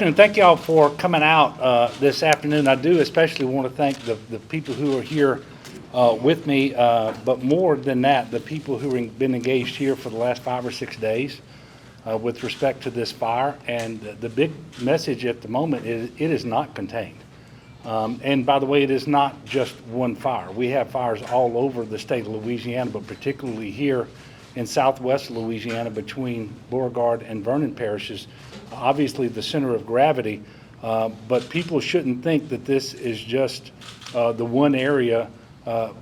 afternoon. Thank y'all for coming out this afternoon. I do especially want to thank the people who are here with me, but more than that, the people who have been engaged here for the last 5 or 6 days with respect to this fire. And the big message at the moment is it is not contained. And by the way, it is not just one fire. We have fires all over the state of Louisiana, but particularly here in southwest Louisiana between Beauregard and Vernon parishes, obviously the center of gravity, but people shouldn't think that this is just the one area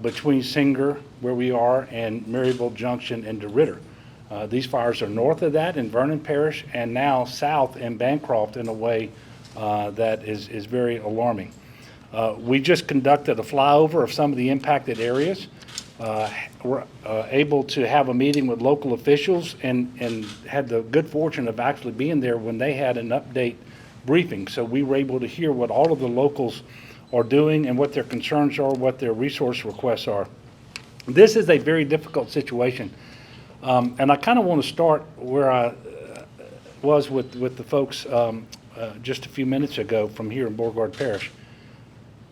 between Singer, where we are, and Maryville Junction and DeRidder. These fires are north of that in Vernon Parish and now south in Bancroft in a way that is very alarming. We just conducted a flyover of some of the impacted areas. We're able to have a meeting with local officials and had the good fortune of actually being there when they had an update briefing. So we were able to hear what all of the locals are doing and what their concerns are, what their resource requests are. This is a very difficult situation. And I kind of want to start where I was with the folks just a few minutes ago from here in Beauregard Parish.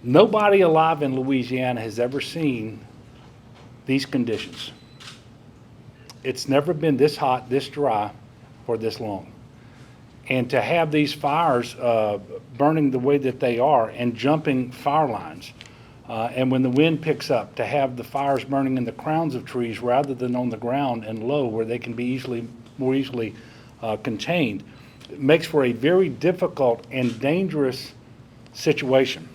Nobody alive in Louisiana has ever seen these conditions. It's never been this hot, this dry, for this long. And to have these fires burning the way that they are and jumping fire lines, and when the wind picks up, to have the fires burning in the crowns of trees rather than on the ground and low where they can be more easily contained, it makes for a very difficult and dangerous situation.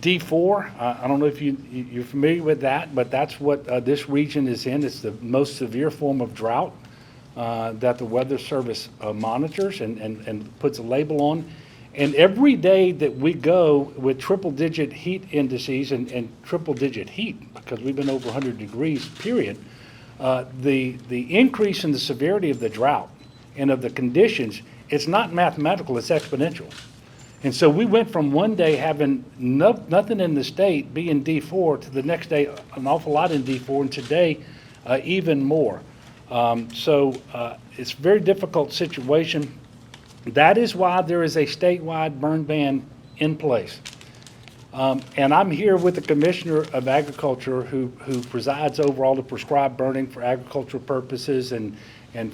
D4, I don't know if you're familiar with that, but that's what this region is in. It's the most severe form of drought that the Weather Service monitors and puts a label on. And every day that we go with triple-digit heat indices and triple-digit heat, because we've been over 100 degrees, period, the increase in the severity of the drought and of the conditions, it's not mathematical, it's exponential. And so we went from one day having nothing in the state being D4 to the next day an awful lot in D4, and today even more. So it's a very difficult situation. That is why there is a statewide burn ban in place. And I'm here with the Commissioner of Agriculture who presides over all the prescribed burning for agricultural purposes and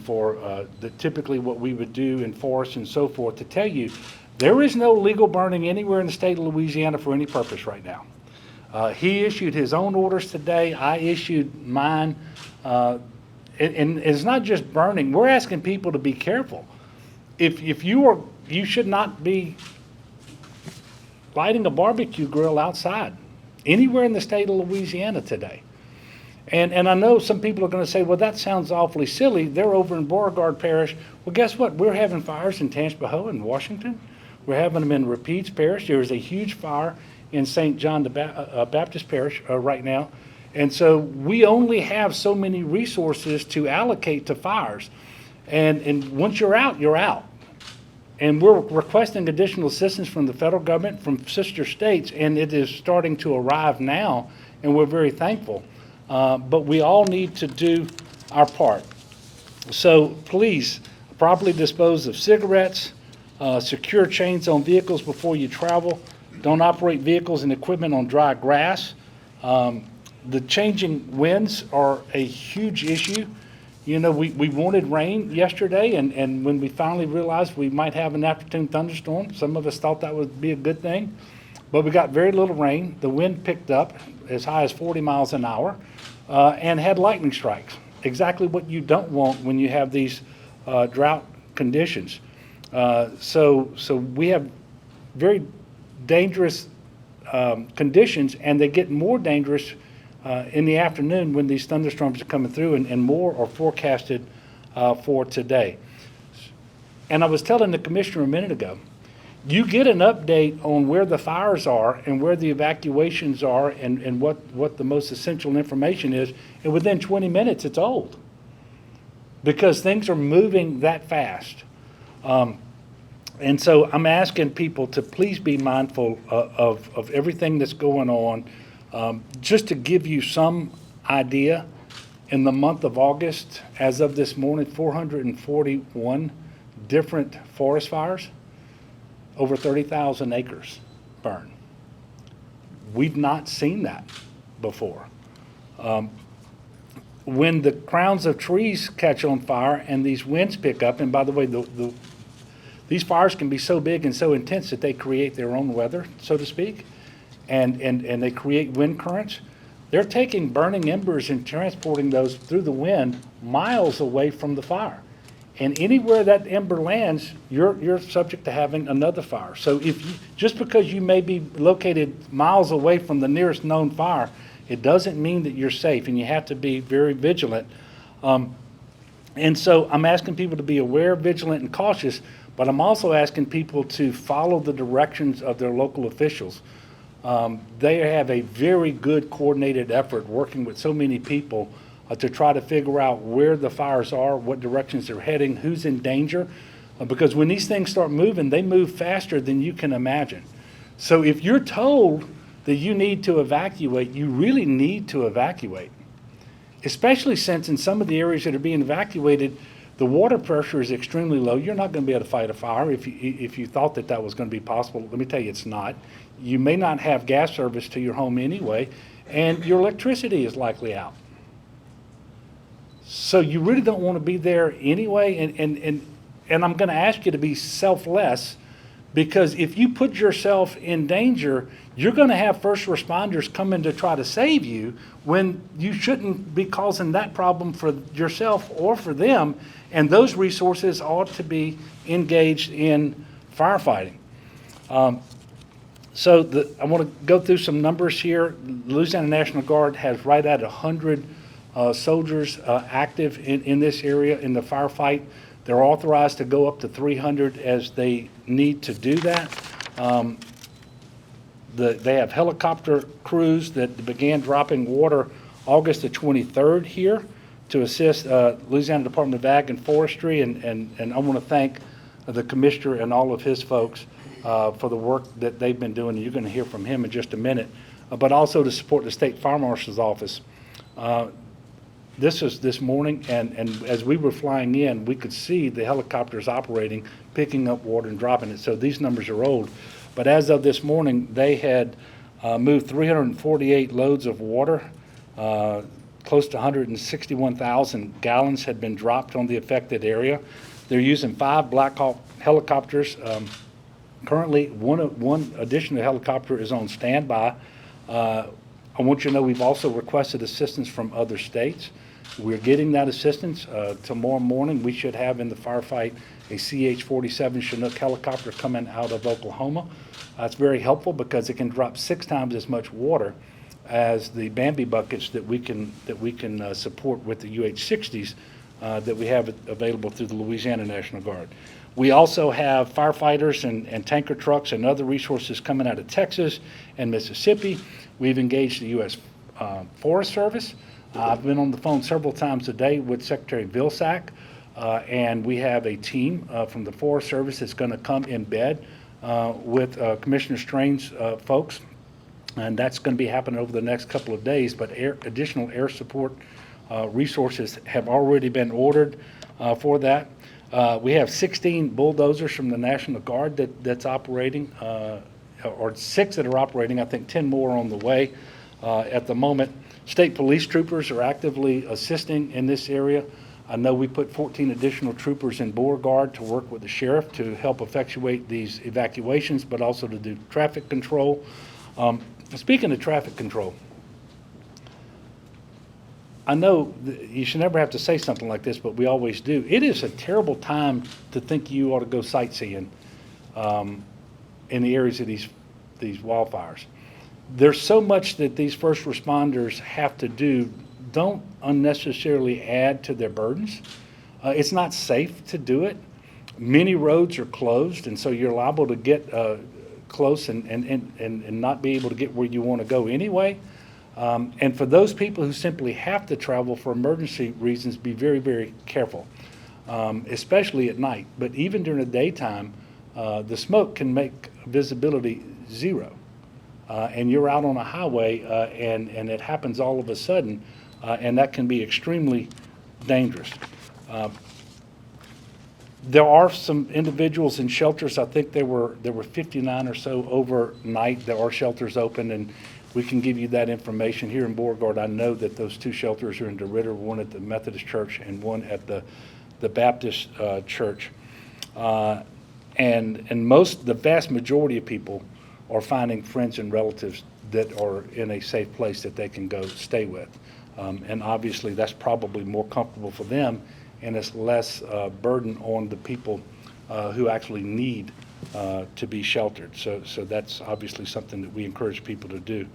for typically what we would do in forests and so forth, to tell you there is no legal burning anywhere in the state of Louisiana for any purpose right now. He issued his own orders today. I issued mine. And it's not just burning. We're asking people to be careful. If you should not be lighting a barbecue grill outside anywhere in the state of Louisiana today. And I know some people are going to say, well, that sounds awfully silly. They're over in Beauregard Parish. Well, guess what? We're having fires in Tangipahoa and Washington. We're having them in Rapides Parish. There is a huge fire in St. John the Baptist Parish right now. And so we only have so many resources to allocate to fires. And once you're out, you're out. And we're requesting additional assistance from the federal government, from sister states, and it is starting to arrive now, and we're very thankful. But we all need to do our part. So please, properly dispose of cigarettes, secure chains on vehicles before you travel. Don't operate vehicles and equipment on dry grass. The changing winds are a huge issue. You know, we wanted rain yesterday, and when we finally realized we might have an afternoon thunderstorm, some of us thought that would be a good thing. But we got very little rain. The wind picked up as high as 40 miles an hour and had lightning strikes. Exactly what you don't want when you have these drought conditions. So we have very dangerous conditions, and they get more dangerous in the afternoon when these thunderstorms are coming through, and more are forecasted for today. And I was telling the commissioner a minute ago, you get an update on where the fires are and where the evacuations are and what the most essential information is, and within 20 minutes it's old because things are moving that fast. And so I'm asking people to please be mindful of everything that's going on. Just to give you some idea, in the month of August, as of this morning, 441 different forest fires, over 30,000 acres burn. We've not seen that before. When the crowns of trees catch on fire and these winds pick up, and by the way, these fires can be so big and so intense that they create their own weather, so to speak, and they create wind currents. They're taking burning embers and transporting those through the wind miles away from the fire. And anywhere that ember lands, you're subject to having another fire. So just because you may be located miles away from the nearest known fire, it doesn't mean that you're safe, and you have to be very vigilant. And so I'm asking people to be aware, vigilant, and cautious, but I'm also asking people to follow the directions of their local officials. They have a very good coordinated effort working with so many people to try to figure out where the fires are, what directions they're heading, who's in danger, because when these things start moving, they move faster than you can imagine. So if you're told that you need to evacuate, you really need to evacuate, especially since in some of the areas that are being evacuated, the water pressure is extremely low. You're not going to be able to fight a fire if you thought that was going to be possible. Let me tell you, it's not. You may not have gas service to your home anyway, and your electricity is likely out. So you really don't want to be there anyway, and I'm going to ask you to be selfless, because if you put yourself in danger, you're going to have first responders come in to try to save you when you shouldn't be causing that problem for yourself or for them, and those resources ought to be engaged in firefighting. So I want to go through some numbers here. The Louisiana National Guard has right at 100 soldiers active in this area in the firefight. They're authorized to go up to 300 as they need to do that. They have helicopter crews that began dropping water August the 23rd here to assist Louisiana Department of Ag and Forestry, and I want to thank the commissioner and all of his folks for the work that they've been doing. You're going to hear from him in just a minute, but also to support the State Fire Marshal's Office. This was this morning, and as we were flying in, we could see the helicopters operating, picking up water and dropping it. So these numbers are old. But as of this morning, they had moved 348 loads of water. Close to 161,000 gallons had been dropped on the affected area. They're using 5 Black Hawk helicopters. Currently, one additional helicopter is on standby. I want you to know we've also requested assistance from other states. We're getting that assistance. Tomorrow morning, we should have in the firefight a CH-47 Chinook helicopter coming out of Oklahoma. It's very helpful because it can drop 6 times as much water as the Bambi buckets that we can support with the UH-60s that we have available through the Louisiana National Guard. We also have firefighters and tanker trucks and other resources coming out of Texas and Mississippi. We've engaged the U.S. Forest Service. I've been on the phone several times a day with Secretary Vilsack, and we have a team from the Forest Service that's going to come in bed with Commissioner Strain's folks, and that's going to be happening over the next couple of days. But additional air support resources have already been ordered for that. We have 16 bulldozers from the National Guard that's operating, or 6 that are operating. I think 10 more on the way at the moment. State police troopers are actively assisting in this area. I know we put 14 additional troopers in Beauregard to work with the sheriff to help effectuate these evacuations, but also to do traffic control. Speaking of traffic control, I know you should never have to say something like this, but we always do. It is a terrible time to think you ought to go sightseeing in the areas of these wildfires. There's so much that these first responders have to do. Don't unnecessarily add to their burdens. It's not safe to do it. Many roads are closed, and so you're liable to get close and not be able to get where you want to go anyway. And for those people who simply have to travel for emergency reasons, be very, very careful, especially at night. But even during the daytime, the smoke can make visibility zero. And you're out on a highway, and it happens all of a sudden, and that can be extremely dangerous. There are some individuals in shelters. I think there were 59 or so overnight. There are shelters open, and we can give you that information. Here in Beauregard, I know that those 2 shelters are in DeRidder, one at the Methodist Church and one at the Baptist Church. And the vast majority of people are finding friends and relatives that are in a safe place that they can go stay with. And obviously that's probably more comfortable for them, and it's less burden on the people who actually need to be sheltered. So that's obviously something that we encourage people to do.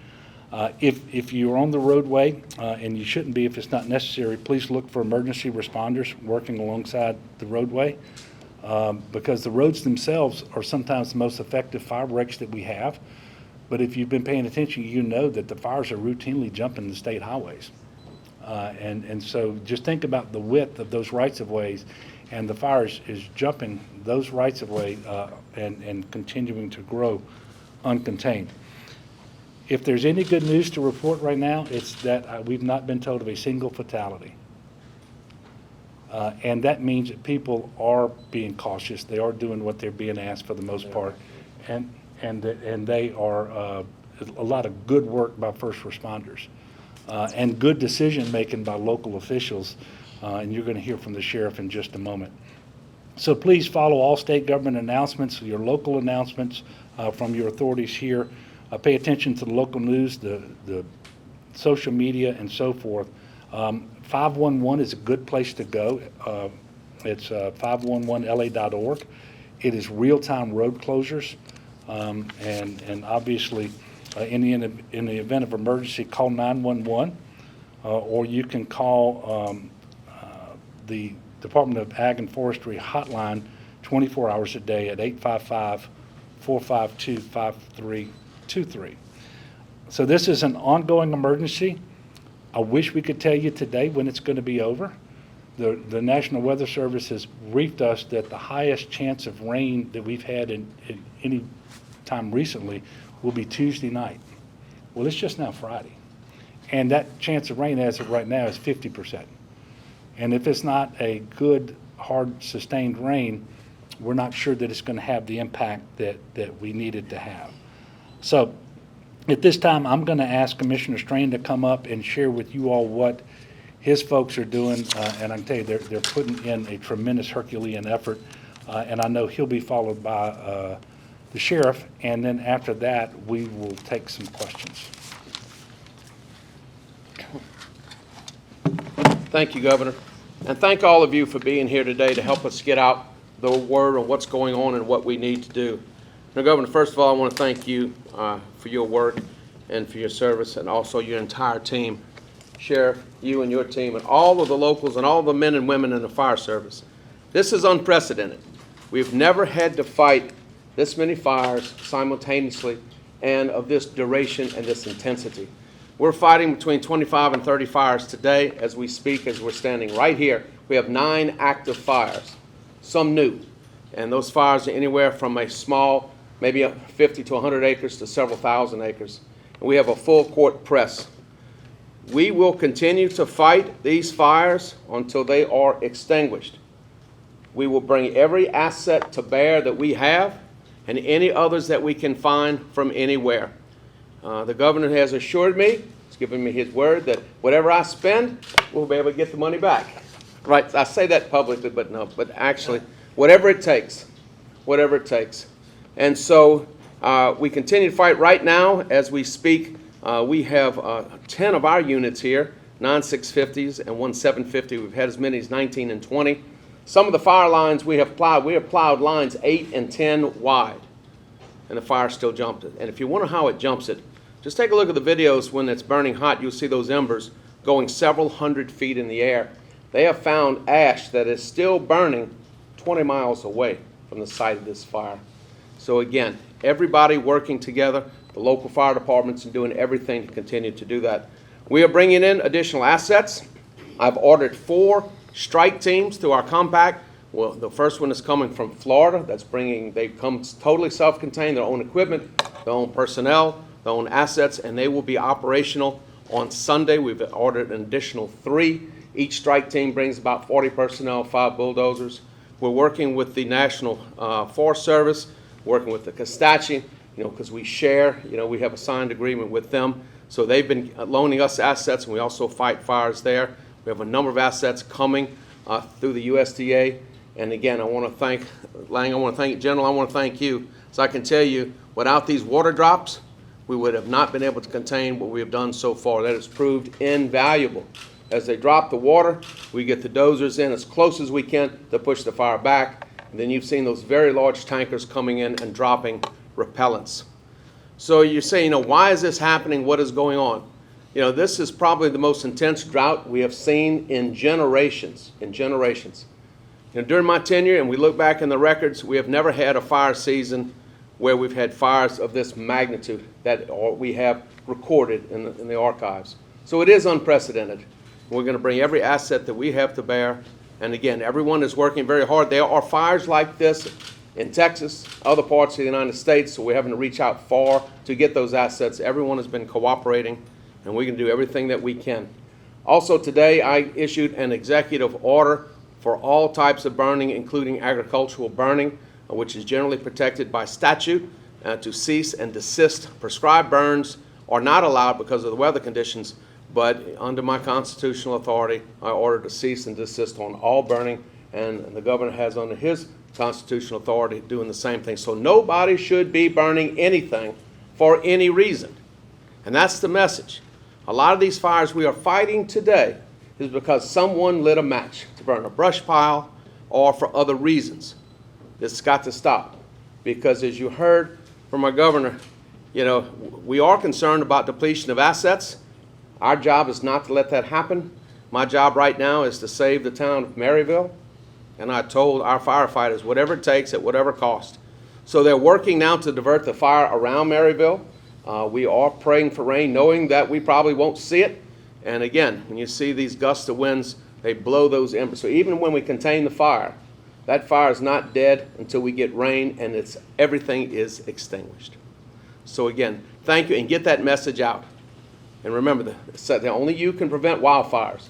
If you're on the roadway, and you shouldn't be if it's not necessary, please look for emergency responders working alongside the roadway, because the roads themselves are sometimes the most effective fire breaks that we have. But if you've been paying attention, you know that the fires are routinely jumping the state highways. And so just think about the width of those rights-of-ways, and the fire is jumping those rights-of-way and continuing to grow uncontained. If there's any good news to report right now, it's that we've not been told of a single fatality. And that means that people are being cautious. They are doing what they're being asked for the most part. And they are a lot of good work by first responders. And good decision-making by local officials, and you're going to hear from the sheriff in just a moment. So please follow all state government announcements, your local announcements from your authorities here. Pay attention to the local news, the social media, and so forth. 511 is a good place to go. It's 511la.org. It is real-time road closures, and obviously, in the event of emergency, call 911, or you can call the Department of Ag and Forestry hotline 24 hours a day at 855-452-5323. So this is an ongoing emergency. I wish we could tell you today when it's going to be over. The National Weather Service has briefed us that the highest chance of rain that we've had in any time recently will be Tuesday night. Well, it's just now Friday. And that chance of rain as of right now is 50%. And if it's not a good, hard, sustained rain, we're not sure that it's going to have the impact that we need it to have. So at this time, I'm going to ask Commissioner Strain to come up and share with you all what his folks are doing. And I can tell you, they're putting in a tremendous Herculean effort. And I know he'll be followed by the sheriff, and then after that, we will take some questions. Thank you, Governor. And thank all of you for being here today to help us get out the word on what's going on and what we need to do. Now, Governor, first of all, I want to thank you for your work and for your service, and also your entire team. Sheriff, you and your team, and all of the locals and all the men and women in the fire service. This is unprecedented. We've never had to fight this many fires simultaneously and of this duration and this intensity. We're fighting between 25 and 30 fires today as we speak, as we're standing right here. We have 9 active fires, some new, and those fires are anywhere from a small, maybe 50 to 100 acres to several thousand acres. And we have a full court press. We will continue to fight these fires until they are extinguished. We will bring every asset to bear that we have and any others that we can find from anywhere. The governor has assured me, he's given me his word, that whatever I spend, we'll be able to get the money back. Right, I say that publicly, but no, but actually, whatever it takes, whatever it takes. And so we continue to fight right now as we speak. We have 10 of our units here, 9 650s and 1 750. We've had as many as 19 and 20. Some of the fire lines we have plowed lines 8 and 10 wide, and the fire still jumped it. And if you wonder how it jumps it, just take a look at the videos when it's burning hot. You'll see those embers going several hundred feet in the air. They have found ash that is still burning 20 miles away from the site of this fire. So again, everybody working together, the local fire departments, and doing everything to continue to do that. We are bringing in additional assets. I've ordered 4 strike teams to our compact. Well, the first one is coming from Florida. They come totally self-contained, their own equipment, their own personnel, their own assets, and they will be operational on Sunday. We've ordered an additional 3. Each strike team brings about 40 personnel, 5 bulldozers. We're working with the National Forest Service, working with the Costache, because we share, we have a signed agreement with them. So they've been loaning us assets, and we also fight fires there. We have a number of assets coming through the USDA. And again, I want to thank Lang, I want to thank General, I want to thank you. So I can tell you, without these water drops, we would have not been able to contain what we have done so far. That has proved invaluable. As they drop the water, we get the dozers in as close as we can to push the fire back. And then you've seen those very large tankers coming in and dropping repellents. So you're saying, why is this happening? What is going on? This is probably the most intense drought we have seen in generations, during my tenure, and we look back in the records, we have never had a fire season where we've had fires of this magnitude that we have recorded in the archives. So it is unprecedented. We're going to bring every asset that we have to bear. And again, everyone is working very hard. There are fires like this in Texas, other parts of the United States, so we're having to reach out far to get those assets. Everyone has been cooperating, and we can do everything that we can. Also today, I issued an executive order for all types of burning, including agricultural burning, which is generally protected by statute, to cease and desist. Prescribed burns are not allowed because of the weather conditions, but under my constitutional authority, I order to cease and desist on all burning, and the governor has under his constitutional authority doing the same thing. So nobody should be burning anything for any reason. And that's the message. A lot of these fires we are fighting today is because someone lit a match to burn a brush pile or for other reasons. It's got to stop, because as you heard from our governor, we are concerned about depletion of assets. Our job is not to let that happen. My job right now is to save the town of Maryville, and I told our firefighters whatever it takes at whatever cost. So they're working now to divert the fire around Maryville. We are praying for rain, knowing that we probably won't see it. And again, when you see these gusts of winds, they blow those embers. So even when we contain the fire, that fire is not dead until we get rain and everything is extinguished. So again, thank you, and get that message out. And remember that only you can prevent wildfires.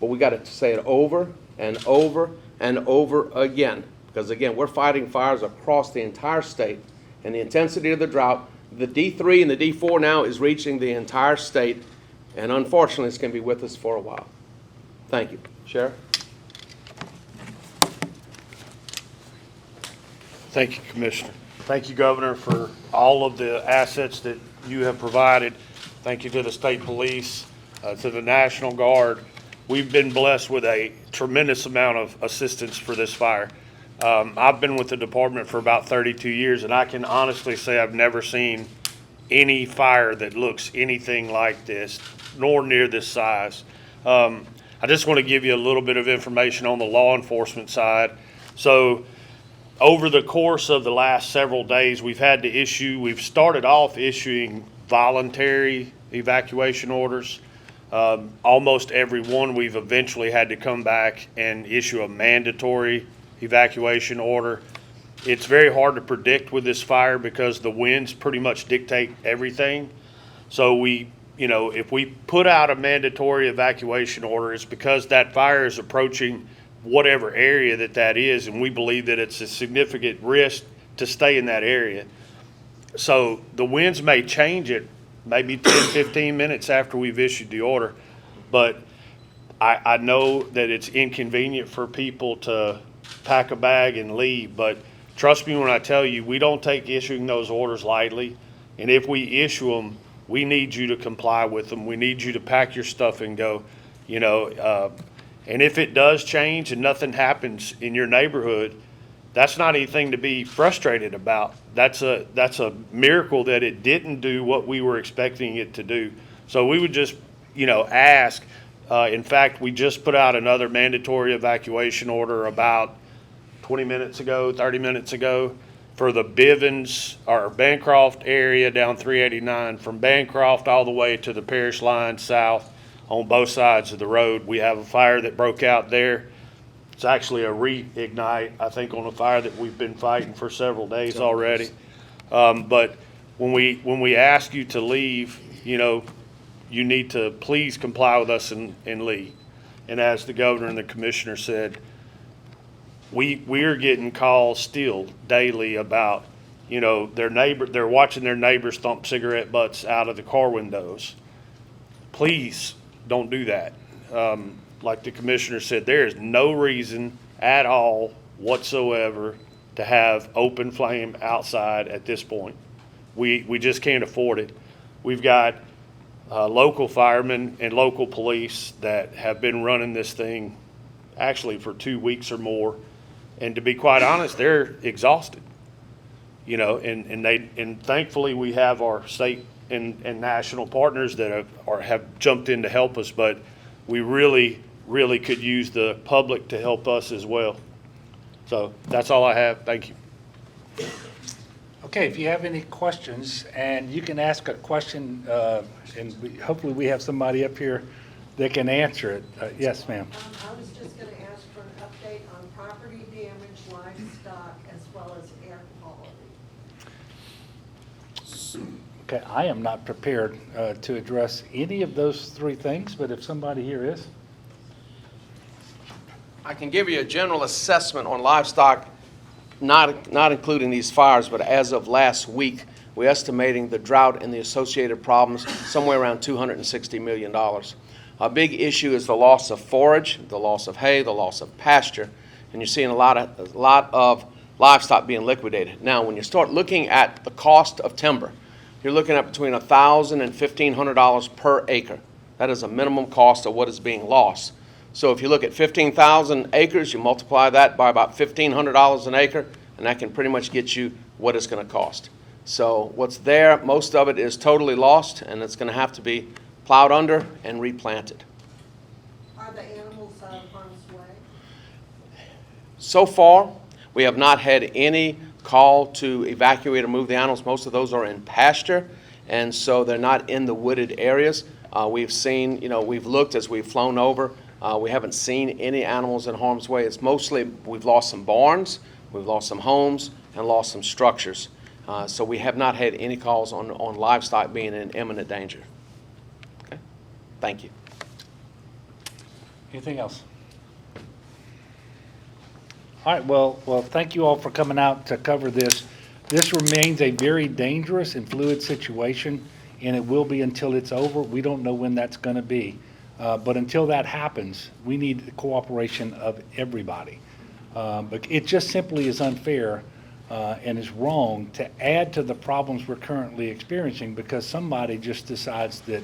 But we got to say it over and over and over again. Because again, we're fighting fires across the entire state. And the intensity of the drought, the D3 and the D4 now is reaching the entire state. And unfortunately, it's going to be with us for a while. Thank you. Sheriff? Thank you, Commissioner. Thank you, Governor, for all of the assets that you have provided. Thank you to the state police, to the National Guard. We've been blessed with a tremendous amount of assistance for this fire. I've been with the department for about 32 years, and I can honestly say I've never seen any fire that looks anything like this, nor near this size. I just want to give you a little bit of information on the law enforcement side. So over the course of the last several days, we've started off issuing voluntary evacuation orders. Almost every one we've eventually had to come back and issue a mandatory evacuation order. It's very hard to predict with this fire because the winds pretty much dictate everything. So if we put out a mandatory evacuation order, it's because that fire is approaching whatever area that is, and we believe that it's a significant risk to stay in that area. So the winds may change it maybe 10, 15 minutes after we've issued the order, but I know that it's inconvenient for people to pack a bag and leave, but trust me when I tell you, we don't take issuing those orders lightly, and if we issue them, we need you to comply with them. We need you to pack your stuff and go, and if it does change and nothing happens in your neighborhood, that's not anything to be frustrated about. That's a miracle that it didn't do what we were expecting it to do. So we would just, ask. In fact, we just put out another mandatory evacuation order about 20 minutes ago, 30 minutes ago, for the Bivens or Bancroft area down 389, from Bancroft all the way to the parish line south on both sides of the road. We have a fire that broke out there. It's actually a reignite, I think, on a fire that we've been fighting for several days already. But when we ask you to leave, you need to please comply with us and leave. And as the governor and the commissioner said, We're getting calls still daily about, they're watching their neighbors thump cigarette butts out of the car windows. Please don't do that. Like the commissioner said, there is no reason at all whatsoever to have open flame outside at this point. We just can't afford it. We've got local firemen and local police that have been running this thing actually for 2 weeks or more. And to be quite honest, they're exhausted. And thankfully we have our state and national partners that have jumped in to help us, but we really could use the public to help us as well. So that's all I have. Thank you. Okay, if you have any questions, and you can ask a question, and hopefully we have somebody up here that can answer it. Yes, ma'am. I was just going to ask for an update on property damage, livestock, as well as air quality. Okay, I am not prepared to address any of those three things, but if somebody here is. I can give you a general assessment on livestock, not including these fires, but as of last week, we're estimating the drought and the associated problems somewhere around $260 million. A big issue is the loss of forage, the loss of hay, the loss of pasture, and you're seeing a lot of livestock being liquidated. Now, when you start looking at the cost of timber, you're looking at between $1,000 and $1,500 per acre. That is a minimum cost of what is being lost. So if you look at 15,000 acres, you multiply that by about $1,500 an acre, and that can pretty much get you what it's going to cost. So what's there, most of it is totally lost, and it's going to have to be plowed under and replanted. Are the animals out of harm's way? So far, we have not had any call to evacuate or move the animals. Most of those are in pasture, and so they're not in the wooded areas. We've seen, we've looked as we've flown over. We haven't seen any animals in harm's way. It's mostly we've lost some barns, we've lost some homes, and lost some structures. So we have not had any calls on livestock being in imminent danger. Okay? Thank you. Anything else? All right, well, thank you all for coming out to cover this. This remains a very dangerous and fluid situation, and it will be until it's over. We don't know when that's going to be. But until that happens, we need the cooperation of everybody. But it just simply is unfair and is wrong to add to the problems we're currently experiencing because somebody just decides that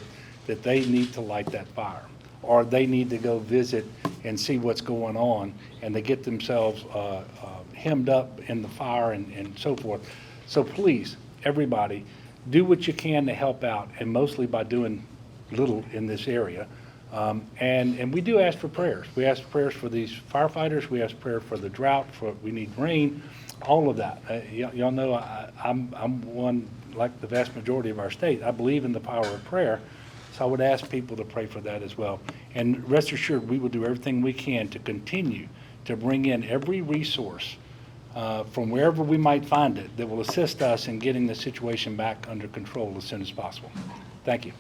they need to light that fire, or they need to go visit and see what's going on, and they get themselves hemmed up in the fire and so forth. So please, everybody, do what you can to help out, and mostly by doing little in this area. And we do ask for prayers. We ask for prayers for these firefighters. We ask prayer for the drought, we need rain, all of that. Y'all know I'm one, like the vast majority of our state, I believe in the power of prayer. So I would ask people to pray for that as well. And rest assured, we will do everything we can to continue to bring in every resource from wherever we might find it that will assist us in getting the situation back under control as soon as possible. Thank you.